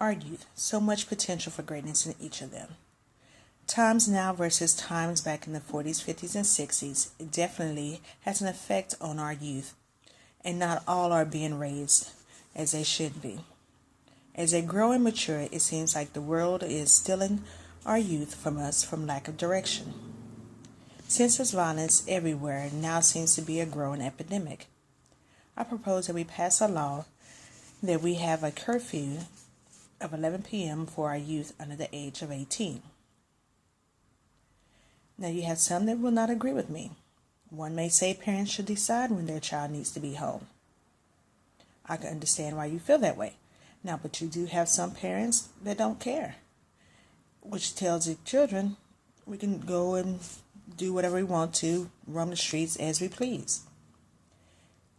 Our youth, so much potential for greatness in each of them. Times now versus times back in the 40s, 50s, and 60s, it definitely has an effect on our youth, and not all are being raised as they should be. As they grow and mature, it seems like the world is stealing our youth from us from lack of direction. Senseless violence everywhere now seems to be a growing epidemic. I propose that we pass a law that we have a curfew of 11 p.m. for our youth under the age of 18. Now you have some that will not agree with me. One may say parents should decide when their child needs to be home. I can understand why you feel that way. Now, but you do have some parents that don't care, which tells the children we can go and do whatever we want to, roam the streets as we please.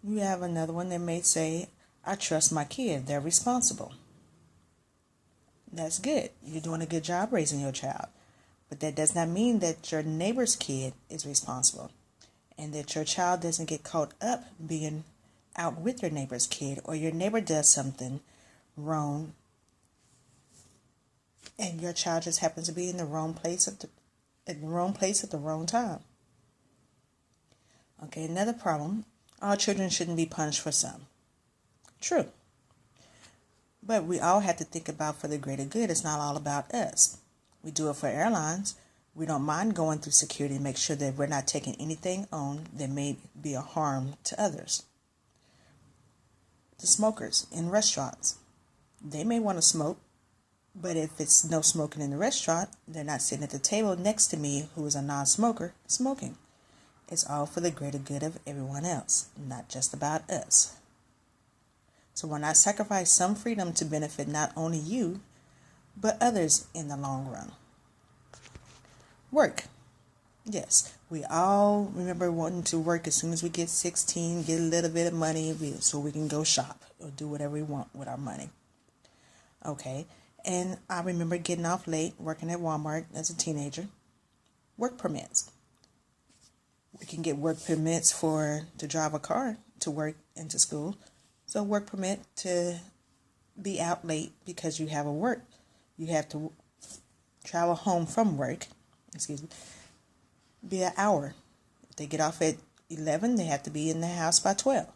You have another one that may say, I trust my kid, they're responsible. That's good. You're doing a good job raising your child. But that does not mean that your neighbor's kid is responsible and that your child doesn't get caught up being out with your neighbor's kid, or your neighbor does something wrong and your child just happens to be in the wrong place at the wrong time. Okay, another problem. All children shouldn't be punished for some. True. But we all have to think about for the greater good. It's not all about us. We do it for airlines. We don't mind going through security to make sure that we're not taking anything on that may be a harm to others. The smokers in restaurants, they may want to smoke, but if it's no smoking in the restaurant, they're not sitting at the table next to me who is a non-smoker smoking. It's all for the greater good of everyone else, not just about us. So why not sacrifice some freedom to benefit not only you, but others in the long run? Work. Yes, we all remember wanting to work as soon as we get 16, get a little bit of money so we can go shop or do whatever we want with our money. Okay, and I remember getting off late working at Walmart as a teenager. Work permits. We can get work permits to drive a car to work and to school. So work permit to be out late because you have you have to travel home from work, be an hour. If they get off at 11, they have to be in the house by 12.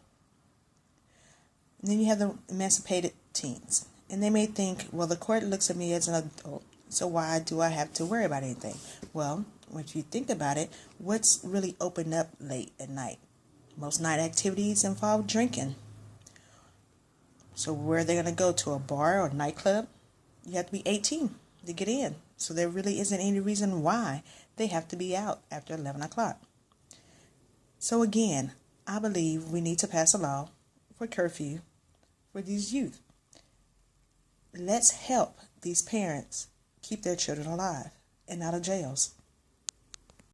And then you have the emancipated teens. And they may think, well, the court looks at me as an adult, so why do I have to worry about anything? Well, when you think about it, what's really opened up late at night? Most night activities involve drinking. So where are they going to go? To a bar or a nightclub? You have to be 18 to get in. So there really isn't any reason why they have to be out after 11 o'clock. So again, I believe we need to pass a law for curfew for these youth. Let's help these parents keep their children alive and out of jails.